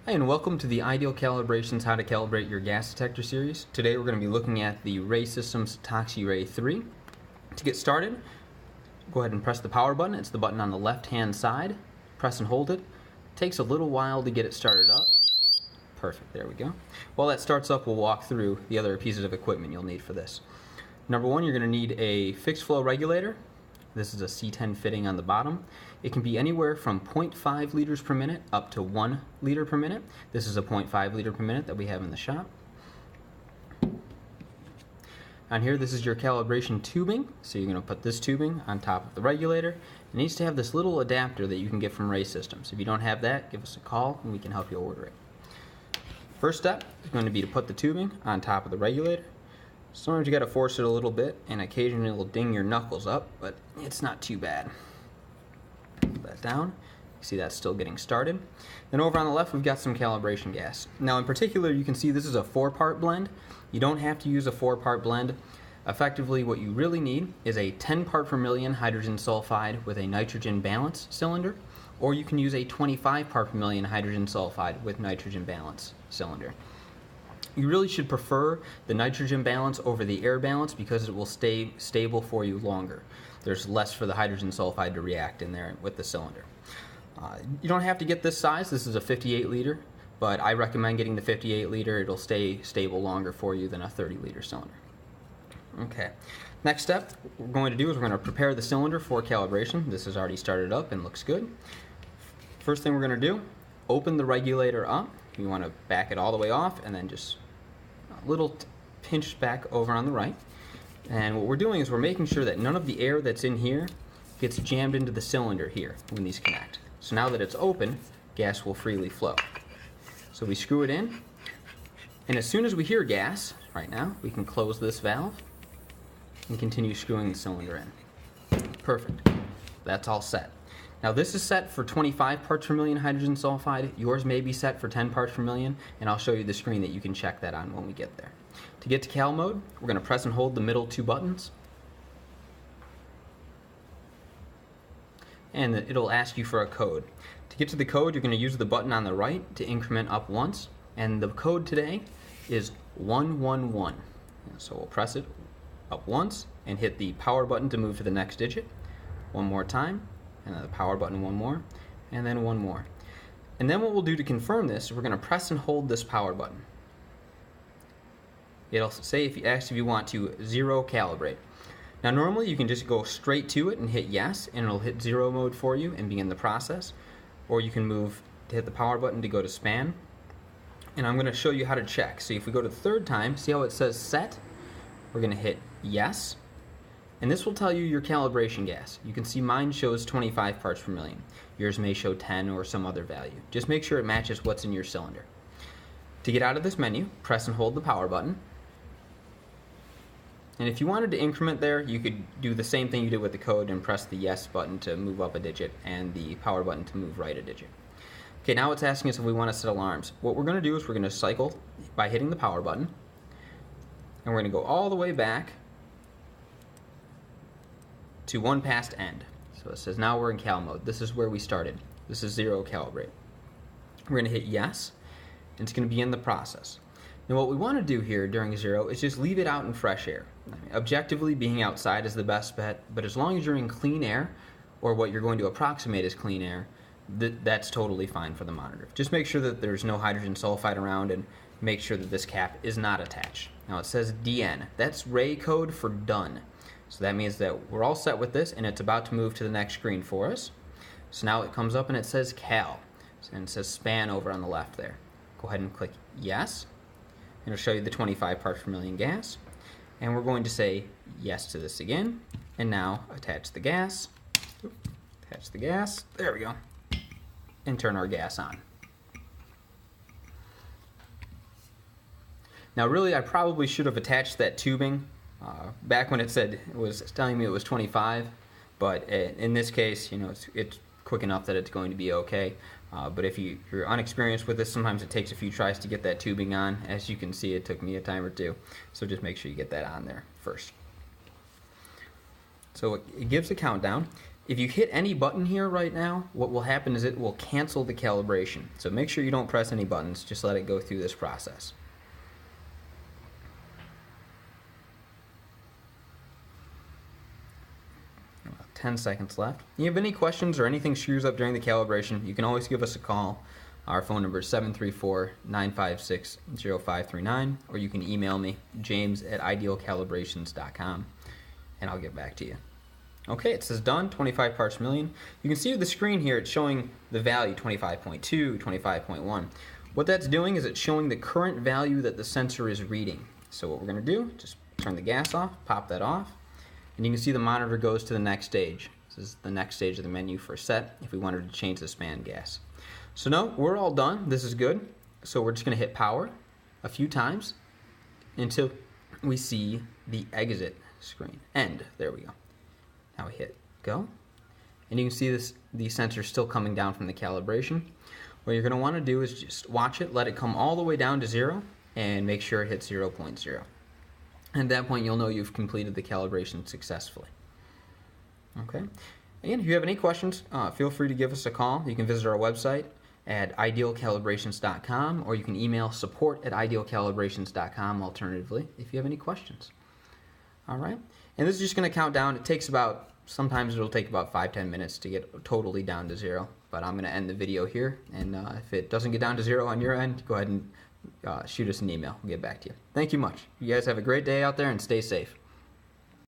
Hi, and welcome to the Ideal Calibrations How to Calibrate Your Gas Detector series. Today we're going to be looking at the RAE Systems ToxiRAE 3. To get started, go ahead and press the power button. It's the button on the left-hand side. Press and hold it. It takes a little while to get it started up. Perfect, there we go. While that starts up, we'll walk through the other pieces of equipment you'll need for this. Number one, you're going to need a fixed flow regulator. This is a C10 fitting on the bottom. It can be anywhere from 0.5 liters per minute up to 1 liter per minute. This is a 0.5 liter per minute that we have in the shop. On here, this is your calibration tubing. So you're going to put this tubing on top of the regulator. It needs to have this little adapter that you can get from RAE Systems. If you don't have that, give us a call and we can help you order it. First step is going to be to put the tubing on top of the regulator. Sometimes you got to force it a little bit, and occasionally it'll ding your knuckles up, but it's not too bad. Put that down. You see that's still getting started. Then over on the left, we've got some calibration gas. Now, in particular, you can see this is a 4-part blend. You don't have to use a 4-part blend. Effectively, what you really need is a 10 part per million hydrogen sulfide with a nitrogen balance cylinder, or you can use a 25 part per million hydrogen sulfide with nitrogen balance cylinder. You really should prefer the nitrogen balance over the air balance because it will stay stable for you longer. There's less for the hydrogen sulfide to react in there with the cylinder. You don't have to get this size. This is a 58 liter, but I recommend getting the 58 liter. It'll stay stable longer for you than a 30 liter cylinder. Okay, next step we're going to do is we're going to prepare the cylinder for calibration. This has already started up and looks good. First thing we're going to do, open the regulator up. You want to back it all the way off and then just a little pinch back over on the right. And what we're doing is we're making sure that none of the air that's in here gets jammed into the cylinder here when these connect. So now that it's open, gas will freely flow. So we screw it in, and as soon as we hear gas, right now, we can close this valve and continue screwing the cylinder in. Perfect. That's all set. Now this is set for 25 parts per million hydrogen sulfide. Yours may be set for 10 parts per million, and I'll show you the screen that you can check that on when we get there. To get to cal mode, we're going to press and hold the middle 2 buttons. And it'll ask you for a code. To get to the code, you're going to use the button on the right to increment up once. And the code today is 111. So we'll press it up once and hit the power button to move to the next digit. One more time. And then the power button one more, and then one more. And then what we'll do to confirm this is we're going to press and hold this power button. It'll say if you want to 0 calibrate. Now normally you can just go straight to it and hit yes, and it'll hit 0 mode for you and begin the process. Or you can move to hit the power button to go to span. And I'm going to show you how to check. So if we go to the 3rd time, see how it says set? We're going to hit yes. And this will tell you your calibration gas. You can see mine shows 25 parts per million. Yours may show 10 or some other value. Just make sure it matches what's in your cylinder. To get out of this menu, press and hold the power button. And if you wanted to increment there, you could do the same thing you did with the code and press the yes button to move up a digit and the power button to move right a digit. Okay, now it's asking us if we want to set alarms. What we're going to do is we're going to cycle by hitting the power button. And we're going to go all the way back to 1 past end. So it says now we're in cal mode. This is where we started. This is 0 calibrate. We're going to hit yes, and it's going to begin the process. Now what we want to do here during 0 is just leave it out in fresh air. I mean, objectively, being outside is the best bet, but as long as you're in clean air, or what you're going to approximate as clean air, that's totally fine for the monitor. Just make sure that there's no hydrogen sulfide around, and make sure that this cap is not attached. Now it says DN. That's RAE code for done. So that means that we're all set with this, and it's about to move to the next screen for us. So now it comes up and it says cal, and it says span over on the left there. Go ahead and click yes, and it'll show you the 25 parts per million gas. And we're going to say yes to this again, and now attach the gas. Attach the gas, there we go, and turn our gas on. Now really, I probably should have attached that tubing back when it said it was telling me it was 25, but in this case, you know, it's quick enough that it's going to be okay. But if you're unexperienced with this, sometimes it takes a few tries to get that tubing on. As you can see, it took me a time or two. So just make sure you get that on there first. So it gives a countdown. If you hit any button here right now, what will happen is it will cancel the calibration. So make sure you don't press any buttons, just let it go through this process. About 10 seconds left. If you have any questions or anything screws up during the calibration, you can always give us a call. Our phone number is 734-956-0539, or you can email me, james@idealcalibrations.com, and I'll get back to you. Okay, it says done, 25 parts per million. You can see the screen here, it's showing the value 25.2, 25.1. What that's doing is it's showing the current value that the sensor is reading. So what we're going to do, just turn the gas off, pop that off, and you can see the monitor goes to the next stage. This is the next stage of the menu for set if we wanted to change the span gas. So no, we're all done. This is good. So we're just going to hit power a few times until we see the exit screen. End. There we go. Now we hit go, and you can see the sensor still coming down from the calibration. What you're going to want to do is just watch it, let it come all the way down to 0, and make sure it hits 0.0. And at that point, you'll know you've completed the calibration successfully. Okay. Again, if you have any questions, feel free to give us a call. You can visit our website at idealcalibrations.com, or you can email support@idealcalibrations.com alternatively if you have any questions. All right. And this is just going to count down. It takes sometimes it'll take about 5-10 minutes to get totally down to 0. But I'm going to end the video here. And if it doesn't get down to 0 on your end, go ahead and shoot us an email. We'll get back to you. Thank you much. You guys have a great day out there and stay safe.